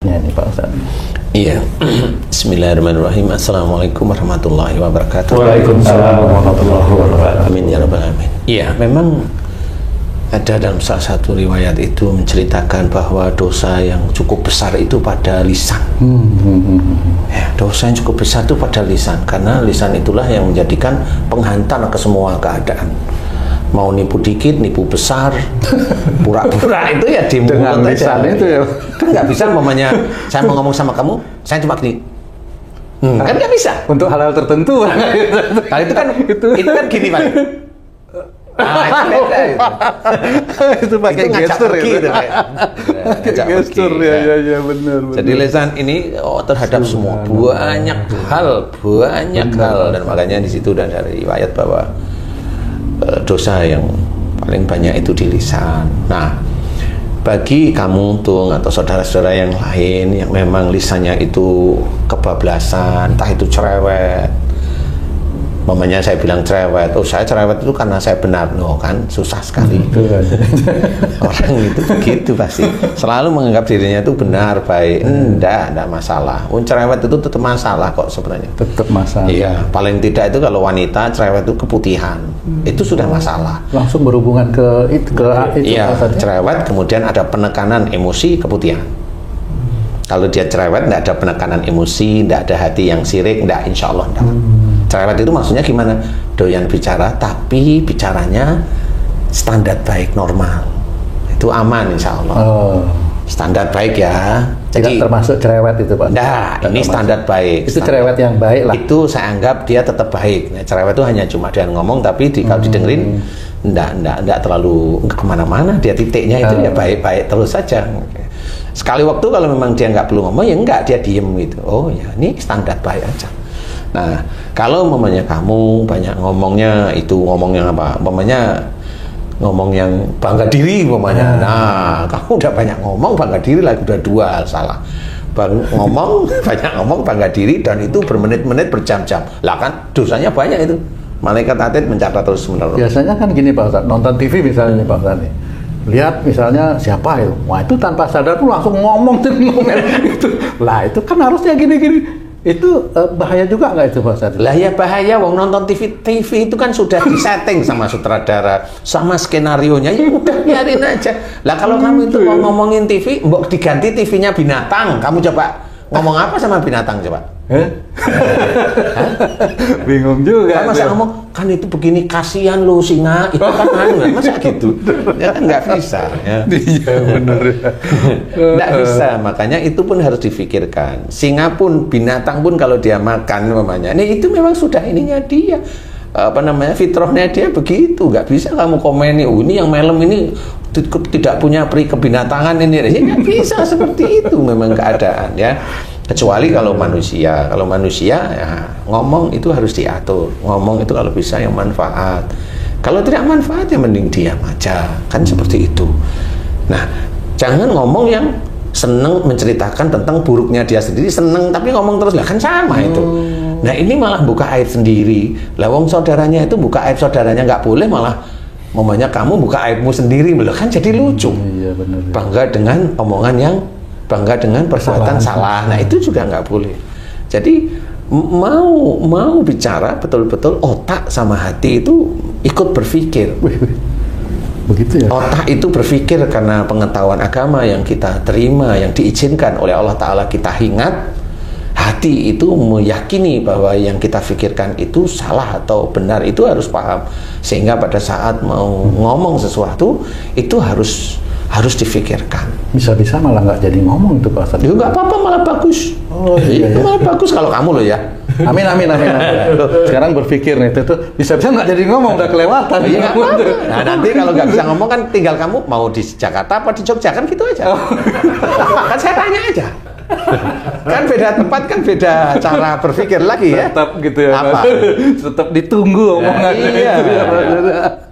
Ya, ini Pak Ustaz. Iya. Bismillahirrahmanirrahim. Assalamualaikum warahmatullahi wabarakatuh. Waalaikumsalam warahmatullahi wabarakatuh. Amin ya rabbal alamin. Iya, memang ada dalam salah satu riwayat itu menceritakan bahwa dosa yang cukup besar itu pada lisan. Ya, dosa yang cukup besar itu pada lisan, karena lisan itulah yang menjadikan penghantar ke semua keadaan. Mau nipu dikit, nipu besar, pura-pura itu ya di dengan mulut lisan aja. itu ya. Kan nggak bisa umpamanya saya mau ngomong sama kamu, saya cuma gini. Kan nggak bisa. Untuk hal-hal tertentu. Nah, itu kan gini Pak. Nah, itu beda itu. Itu pakai gestur gitu, gestur ya benar. Jadi lisan ini terhadap semua banyak hal dan makanya di situ dan dari riwayat bahwa dosa yang paling banyak itu di lisan. Nah, bagi kamu Tung atau saudara-saudara yang lain yang memang lisannya itu kebablasan, entah itu cerewet, mamanya saya bilang cerewet, oh saya cerewet itu karena saya benar, no kan susah sekali. Orang itu begitu pasti selalu menganggap dirinya itu benar, baik, enggak masalah. Cerewet itu tetap masalah kok sebenarnya. Tetap masalah. Iya, paling tidak itu kalau wanita cerewet itu keputihan, itu sudah masalah. Langsung berhubungan ke itu Iya, cerewet kemudian ada penekanan emosi, keputihan. Kalau dia cerewet, tidak ada penekanan emosi, tidak ada hati yang sirik, tidak, insya Allah tidak. Cerewet itu maksudnya gimana? Doyan bicara, tapi bicaranya standar baik, normal. Itu aman insya Allah. Standar baik ya. Jadi tidak termasuk cerewet itu Pak? Nah, ini standar baik. Itu cerewet yang baik lah. Itu saya anggap dia tetap baik. Nah, cerewet itu hanya cuma dia ngomong, tapi kalau didengerin, enggak terlalu kemana-mana. Dia titiknya itu ya baik-baik terus saja. Sekali waktu kalau memang dia nggak perlu ngomong, ya enggak, dia diem gitu. Oh ya, ini standar baik aja. Nah, kalau umpamanya kamu banyak ngomongnya itu ngomongnya apa? Umpamanya ngomong yang bangga diri umpamanya. Nah, kamu udah banyak ngomong bangga diri lagi, udah dua hal salah. Banyak ngomong bangga diri dan itu bermenit-menit berjam-jam. Lah kan dosanya banyak itu. Malaikat atid mencatat terus menerus. Biasanya kan gini Pak Ustaz, nonton TV misalnya nih Pak Ustaz nih. Lihat misalnya siapa itu, wah itu tanpa sadar tuh langsung ngomong tuh itu. Lah itu kan harusnya gini-gini. Itu bahaya juga nggak itu Pak Ustaz? Lah ya bahaya, wong nonton TV itu kan sudah disetting sama sutradara, sama skenarionya, ya udah biarin aja. Lah kalau kamu itu mau ngomongin TV, mbok diganti TV-nya binatang, kamu coba ngomong apa sama binatang coba? Bingung juga. Kan masa ngomong, kan itu begini, kasihan lo singa, itu kan masa gitu? Ya kan nggak bisa. Ya. Iya benar. Nggak bisa, makanya itu pun harus difikirkan. Singa pun, binatang pun kalau dia makan namanya, ini itu memang sudah ininya dia. Fitrahnya dia begitu. Nggak bisa kamu komeni, oh ini yang melem ini tidak punya peri kebinatangan ini. Ya nggak bisa seperti itu memang keadaan ya. Kecuali kalau manusia ya, ngomong itu harus diatur. Ngomong itu kalau bisa yang manfaat. Kalau tidak manfaat ya mending diam aja, kan seperti itu. Nah, jangan ngomong yang seneng menceritakan tentang buruknya dia sendiri, seneng tapi ngomong terus, lah kan sama itu. Nah ini malah buka aib sendiri. Lah wong saudaranya itu buka aib saudaranya nggak boleh, malah momennya kamu buka aibmu sendiri, kan jadi lucu. Iya, benar. Bangga dengan omongan yang bangga dengan perbuatan salah. Nah itu juga nggak boleh. Jadi mau bicara betul-betul otak sama hati itu ikut berpikir. Begitu ya. Otak itu berpikir karena pengetahuan agama yang kita terima, yang diizinkan oleh Allah Ta'ala kita ingat. Hati itu meyakini bahwa yang kita pikirkan itu salah atau benar, itu harus paham. Sehingga pada saat mau ngomong sesuatu itu harus difikirkan. Bisa-bisa malah nggak jadi ngomong itu Pak Ustaz. Ya nggak apa-apa, malah bagus. Oh iya. Malah bagus kalau kamu loh ya. Amin. Sekarang berpikir nih, itu bisa-bisa nggak jadi ngomong, udah kelewatan. Iya, nah nanti kalau nggak bisa ngomong kan tinggal kamu mau di Jakarta apa di Jogja, kan gitu aja. Kan saya tanya aja. Kan beda tempat, kan beda cara berpikir lagi ya. Tetap gitu ya. Apa? Tetap ditunggu omongannya. Iya.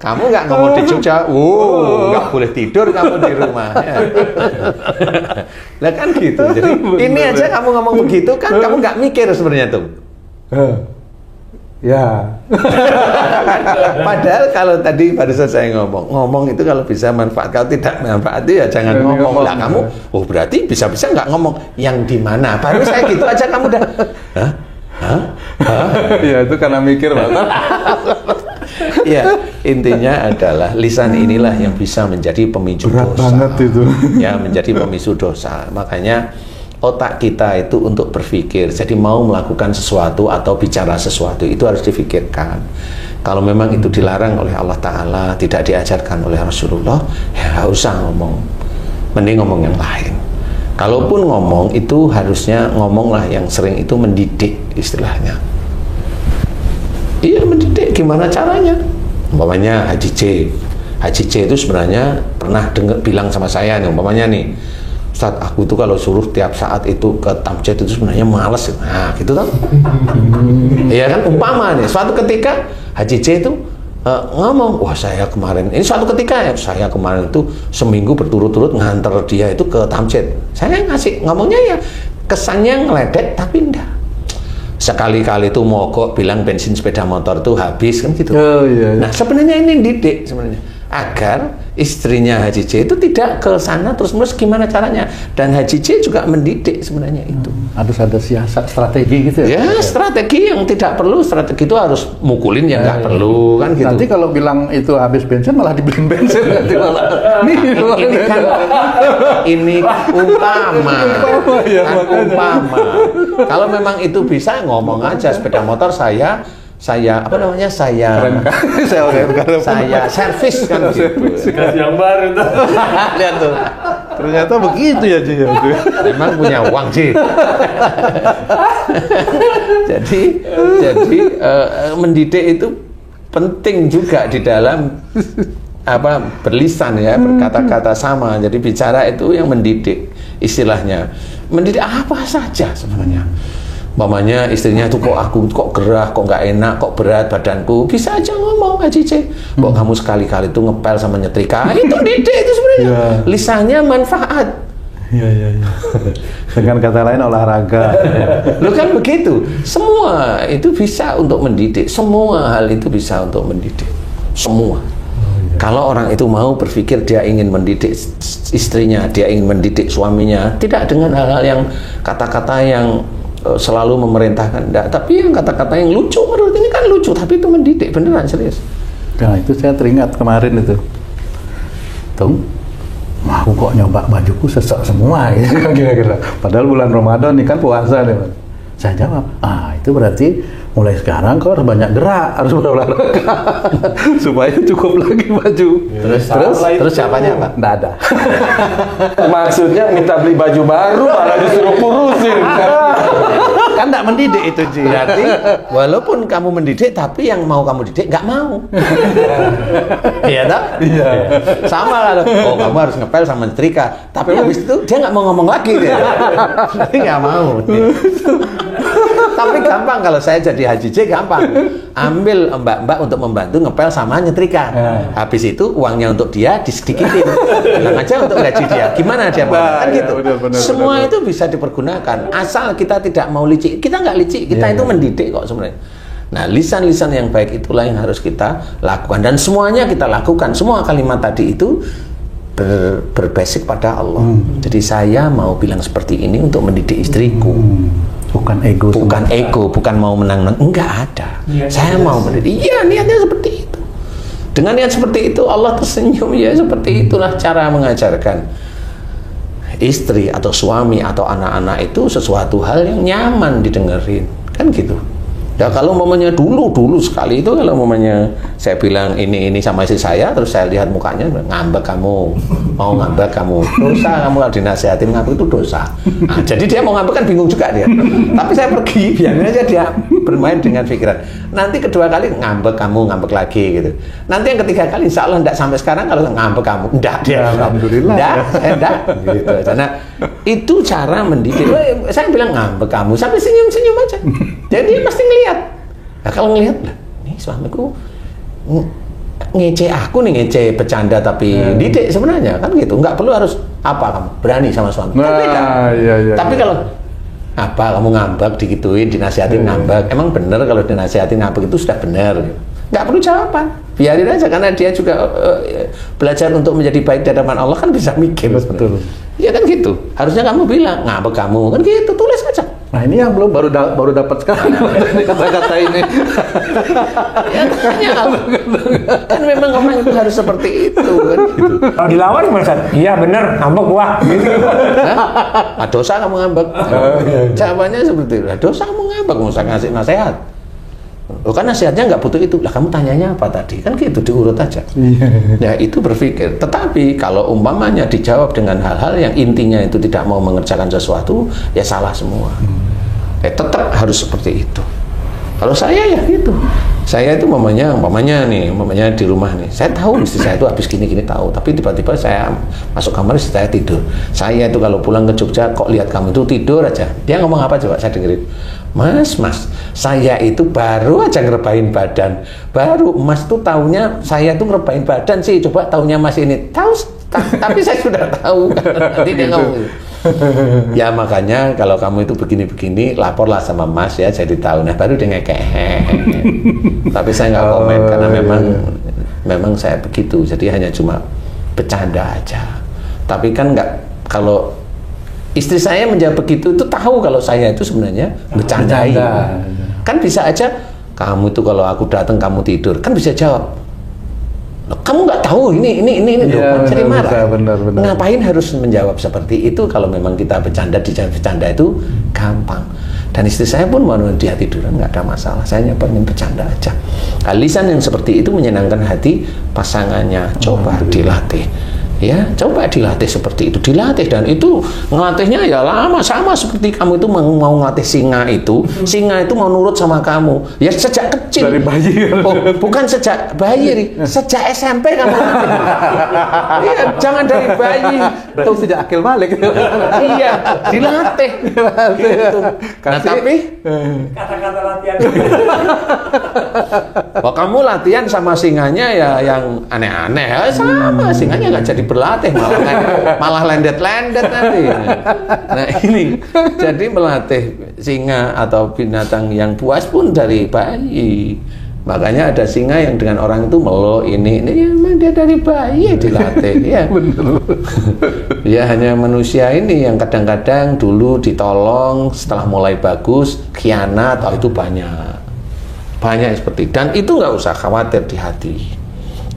Kamu nggak ngomong di Jogja, nggak boleh tidur kamu di rumah. Ya. Lah kan gitu. Jadi ini aja kamu ngomong begitu kan, kamu nggak mikir sebenarnya tuh. Ya. Padahal kalau tadi barusan saya ngomong itu kalau bisa manfaat, kalau tidak manfaat ya jangan ngomong. Lah kamu, oh berarti bisa-bisa nggak ngomong yang di mana? Baru saya gitu aja kamu udah, hah? Ya itu karena mikir banget. Ya, intinya adalah lisan inilah yang bisa menjadi pemicu berat dosa. Banget itu. Ya, menjadi pemicu dosa. Makanya otak kita itu untuk berpikir, jadi mau melakukan sesuatu atau bicara sesuatu itu harus difikirkan. Kalau memang itu dilarang oleh Allah Ta'ala, tidak diajarkan oleh Rasulullah, ya nggak usah ngomong, mending ngomong yang lain. Kalaupun ngomong itu harusnya ngomonglah yang sering itu mendidik istilahnya. Iya mendidik, gimana caranya? Umpamanya Haji C itu sebenarnya pernah bilang sama saya nih, umpamanya nih, Ustadz, aku itu kalau suruh tiap saat itu ke tamjid itu sebenarnya males. Nah, gitu kan? Iya kan? Umpama nih, suatu ketika Haji C itu ngomong, wah saya kemarin, ini suatu ketika ya, saya kemarin itu seminggu berturut-turut nganter dia itu ke tamjid. Saya ngasih, ngomongnya ya kesannya ngeledek, tapi enggak. Sekali-kali itu mogok bilang bensin sepeda motor itu habis kan gitu. Oh, iya, iya. Nah sebenarnya ini didik sebenarnya agar istrinya Haji C itu tidak ke sana terus-menerus, gimana caranya, dan Haji C juga mendidik sebenarnya itu. Harus ada siasat strategi gitu ya? Ya strategi yang tidak perlu, strategi itu harus mukulin yang nggak perlu kan gitu. Nanti kalau bilang itu habis bensin malah dibeliin bensin nanti malah. Ini kan ini umpama, ya, kan umpama. Kalau memang itu bisa ngomong aja, sepeda motor saya apa namanya, saya servis kan gitu. Kasih yang baru tuh. Lihat tuh. Ternyata begitu ya Ji. Memang punya uang sih. jadi mendidik itu penting juga di dalam berlisan ya, berkata-kata sama. Jadi bicara itu yang mendidik istilahnya. Mendidik apa saja sebenarnya. Mamanya istrinya tuh kok gerah, kok nggak enak, kok berat badanku, bisa aja ngomong Haji C. Kok kamu sekali-kali tuh ngepel sama nyetrika, itu didik itu sebenarnya. Ya. Lisannya manfaat. Iya. Dengan kata lain olahraga. Lu kan begitu. Semua itu bisa untuk mendidik. Semua hal itu bisa untuk mendidik. Semua. Kalau orang itu mau berpikir dia ingin mendidik istrinya, dia ingin mendidik suaminya, tidak dengan hal-hal yang kata-kata yang selalu memerintahkan, enggak, tapi yang kata-kata yang lucu, menurut ini kan lucu, tapi itu mendidik, beneran serius. Nah itu saya teringat kemarin itu, tuh, aku kok nyoba bajuku sesek semua, gitu kan kira-kira. Padahal bulan Ramadan nih kan puasa nih, Mas. Saya jawab, itu berarti mulai sekarang kau harus banyak gerak, harus berolahraga supaya cukup lagi baju. Terus siapanya Pak? Nggak ada. Maksudnya minta beli baju baru malah disuruh kurusin. Kan nggak mendidik itu Ji. Berarti walaupun kamu mendidik, tapi yang mau kamu didik nggak mau. Iya tak? Iya. Sama lah. Oh kamu harus ngepel sama nyetrika, tapi habis itu dia nggak mau ngomong lagi dia. Jadi nggak mau. Tapi gampang kalau saya jadi Haji C, gampang. Ambil mbak-mbak untuk membantu ngepel sama nyetrika. Habis itu uangnya untuk dia disedikitin. Bilang aja untuk gaji dia. Gimana dia mau? Kan gitu. Semua itu bisa dipergunakan. Asal kita tidak mau licik. Kita nggak licik. Kita itu mendidik kok sebenarnya. Nah, lisan-lisan yang baik itulah yang harus kita lakukan. Dan semuanya kita lakukan. Semua kalimat tadi itu berbasis pada Allah. Jadi saya mau bilang seperti ini untuk mendidik istriku. Bukan ego. Bukan ego, bukan mau menang-menang. Enggak ada. Saya mau mendidik. Iya, niatnya seperti itu. Dengan niat seperti itu Allah tersenyum. Ya, seperti itulah cara mengajarkan istri atau suami atau anak-anak itu sesuatu hal yang nyaman didengerin. Kan gitu. Ya kalau momennya dulu sekali itu, kalau momennya saya bilang ini sama istri saya, terus saya lihat mukanya, ngambek kamu, mau ngambek kamu, dosa kamu, kalau dinasihatin ngambek itu dosa. Nah, jadi dia mau ngambek kan bingung juga dia. Tapi saya pergi, biarin aja dia bermain dengan pikiran. Nanti kedua kali ngambek kamu, ngambek lagi gitu. Nanti yang ketiga kali insya Allah enggak, sampai sekarang kalau ngambek kamu, enggak dia. Alhamdulillah. Enggak. Gitu. Karena itu cara mendidik. Saya bilang ngambek kamu, sampai senyum-senyum aja. Jadi dia pasti ngelihat. Nah kalau ngelihat, nih suamiku ngece aku nih, ngece bercanda tapi didik sebenarnya kan gitu. Nggak perlu harus apa kamu berani sama suami. Nah, iya. Tapi kalau apa apa kamu ngambek digituin, dinasihatin ngambek. Emang bener kalau dinasihatin ngambek itu sudah benar? Nggak perlu jawaban, biarin aja, karena dia juga belajar untuk menjadi baik di hadapan Allah kan bisa mikir. Betul. Ya kan gitu. Harusnya kamu bilang ngambek kamu kan gitu, tulis aja. Nah ini yang belum baru dapat sekarang kata-kata ini. Ya, kan memang orang itu harus seperti itu kan. Gitu. Kalau dilawan gimana Ustaz? Iya bener, ngambek gua. Gitu. Dosa kamu ngambek. Jawabannya seperti itu. Dosa kamu ngambek, nggak usah ngasih nasihat. Oh, kan nasihatnya nggak butuh itu. Lah kamu tanyanya apa tadi? Kan gitu, diurut aja. Ya itu berpikir. Tetapi kalau umpamanya dijawab dengan hal-hal yang intinya itu tidak mau mengerjakan sesuatu, ya salah semua. Tetap harus seperti itu. Kalau saya ya gitu. Saya itu umpamanya di rumah nih. Saya tahu istri saya itu habis gini-gini tahu, tapi tiba-tiba saya masuk kamar, istri saya tidur. Saya itu kalau pulang ke Jogja kok lihat kamu itu tidur aja. Dia ngomong apa coba saya dengerin. Mas, saya itu baru aja ngerebahin badan. Baru Mas tuh taunya saya tuh ngerebahin badan sih. Coba taunya Mas ini. Tahu, tapi saya sudah tahu. Nanti dia ngomong gitu. Ya makanya kalau kamu itu begini-begini, laporlah sama Mas ya, jadi tahu. Nah baru dia ngekeh. Tapi saya nggak komen karena memang saya begitu. Jadi hanya cuma bercanda aja. Tapi kan nggak, kalau istri saya menjawab begitu itu tahu kalau saya itu sebenarnya bercandai. Kan bisa aja kamu itu kalau aku datang kamu tidur, kan bisa jawab. Kamu nggak tahu ini ya, jadi marah. Benar. Ngapain harus menjawab seperti itu kalau memang kita bercanda itu gampang. Dan istri saya pun mau dia tiduran nggak ada masalah. Saya hanya pengen bercanda aja. Lisan yang seperti itu menyenangkan hati pasangannya. Coba dilatih. Ya, coba dilatih seperti itu, dilatih, dan itu ngelatihnya ya lama, sama seperti kamu itu mau ngelatih singa itu mau nurut sama kamu, ya sejak kecil. Dari bayi. Oh, bukan sejak bayi, sejak SMP kamu. Iya, jangan dari bayi. Itu sejak akil balik. Iya, dilatih. Gitu. Nah, tapi Kata-kata latihan. kamu latihan sama singanya ya yang aneh-aneh, sama singanya nggak jadi berlatih, malah lendet-lendet nanti. Nah ini jadi melatih singa atau binatang yang buas pun dari bayi. Makanya ada singa yang dengan orang itu meluk ini memang dia dari bayi dilatih. Ya benar. Ya hanya manusia ini yang kadang-kadang dulu ditolong, setelah mulai bagus khianat, itu banyak seperti, dan itu nggak usah khawatir di hati.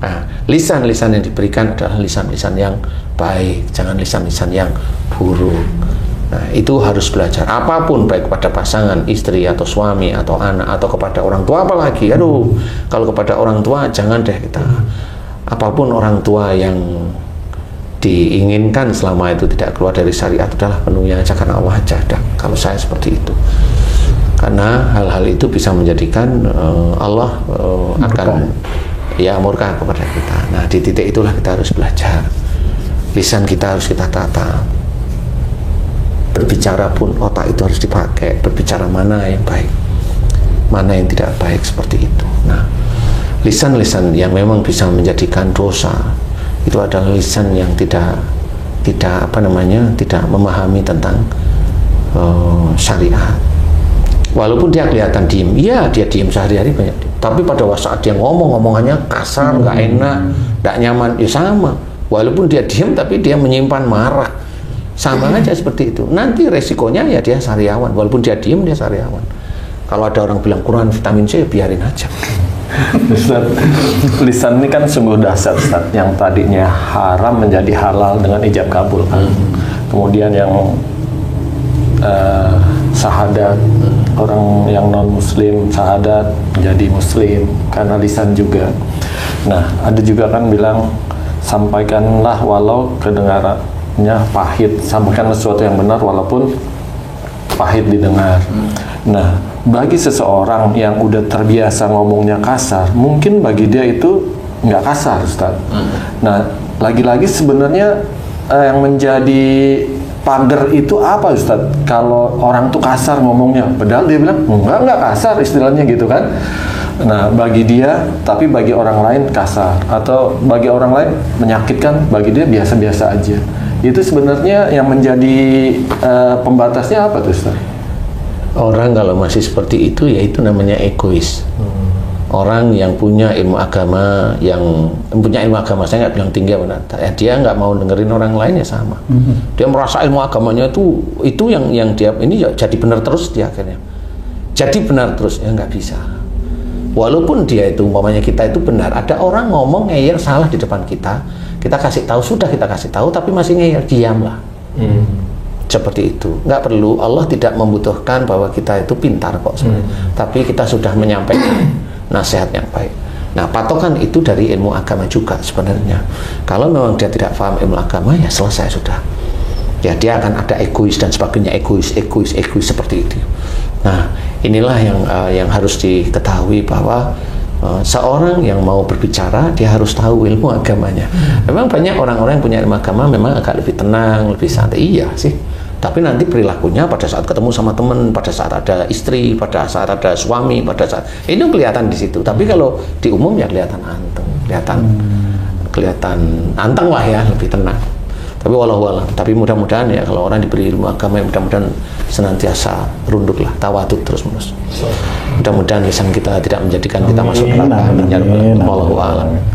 Nah, lisan-lisan yang diberikan adalah lisan-lisan yang baik, jangan lisan-lisan yang buruk. Nah, itu harus belajar. Apapun, baik kepada pasangan, istri, atau suami, atau anak, atau kepada orang tua apalagi. Kalau kepada orang tua, jangan deh kita. Apapun orang tua yang diinginkan selama itu tidak keluar dari syariat, adalah penuhnya aja karena Allah aja. Kalau saya seperti itu. Karena hal-hal itu bisa menjadikan Allah akan murka kepada kita. Nah di titik itulah kita harus belajar. Lisan kita harus kita tata. Berbicara pun otak itu harus dipakai. Berbicara mana yang baik, mana yang tidak baik, seperti itu. Nah lisan-lisan yang memang bisa menjadikan dosa itu adalah lisan yang tidak memahami tentang syariat. Walaupun dia kelihatan diem, iya dia diem sehari-hari banyak diem. Tapi pada saat dia ngomongannya kasar, nggak enak, nggak nyaman, ya sama. Walaupun dia diem, tapi dia menyimpan marah. Sama aja seperti itu. Nanti resikonya ya dia sariawan. Walaupun dia diem, dia sariawan. Kalau ada orang bilang kurang vitamin C, ya biarin aja. Ustaz, lisan ini kan sungguh dahsyat, Ustaz. Yang tadinya haram menjadi halal dengan ijab kabul kan. Kemudian yang syahadat, orang yang non muslim syahadat menjadi muslim karena lisan juga. Nah ada juga kan bilang sampaikanlah walau kedengarannya pahit, sampaikanlah sesuatu yang benar walaupun pahit didengar. Nah bagi seseorang yang udah terbiasa ngomongnya kasar, mungkin bagi dia itu nggak kasar, Ustaz. Nah lagi-lagi sebenarnya yang menjadi pagar itu apa, Ustaz? Kalau orang tuh kasar ngomongnya, padahal dia bilang enggak kasar istilahnya gitu kan. Nah bagi dia, tapi bagi orang lain kasar, atau bagi orang lain menyakitkan, bagi dia biasa-biasa aja. Itu sebenarnya yang menjadi pembatasnya apa tuh, Ustaz? Orang kalau masih seperti itu, ya itu namanya egois. Orang yang punya ilmu agama, saya nggak bilang tinggi apa dia nggak mau dengerin orang lain ya sama. Dia merasa ilmu agamanya itu yang dia ini ya jadi benar terus dia akhirnya. Jadi benar terus ya nggak bisa. Walaupun dia itu umpamanya kita itu benar, ada orang ngomong ngeyel salah di depan kita kasih tahu, kita kasih tahu tapi masih ngeyel, diamlah. Seperti itu, nggak perlu. Allah tidak membutuhkan bahwa kita itu pintar kok sebenarnya, tapi kita sudah menyampaikan nasihat yang baik. Nah, patokan itu dari ilmu agama juga sebenarnya. Kalau memang dia tidak paham ilmu agama, ya selesai sudah. Ya dia akan ada egois dan sebagainya, egois seperti itu. Nah, inilah yang harus diketahui bahwa seorang yang mau berbicara dia harus tahu ilmu agamanya. Memang banyak orang-orang yang punya ilmu agama memang agak lebih tenang, lebih santai, iya sih. Tapi nanti perilakunya pada saat ketemu sama teman, pada saat ada istri, pada saat ada suami, pada saat itu kelihatan di situ. Tapi kalau di umum ya kelihatan anteng, kelihatan anteng lah ya, lebih tenang. Tapi wallahualam. Tapi mudah-mudahan ya kalau orang diberi ilmu agama, mudah-mudahan senantiasa runduk lah, tawaduk terus menerus. Mudah-mudahan lisan kita tidak menjadikan kita masuk neraka. Wallahualam.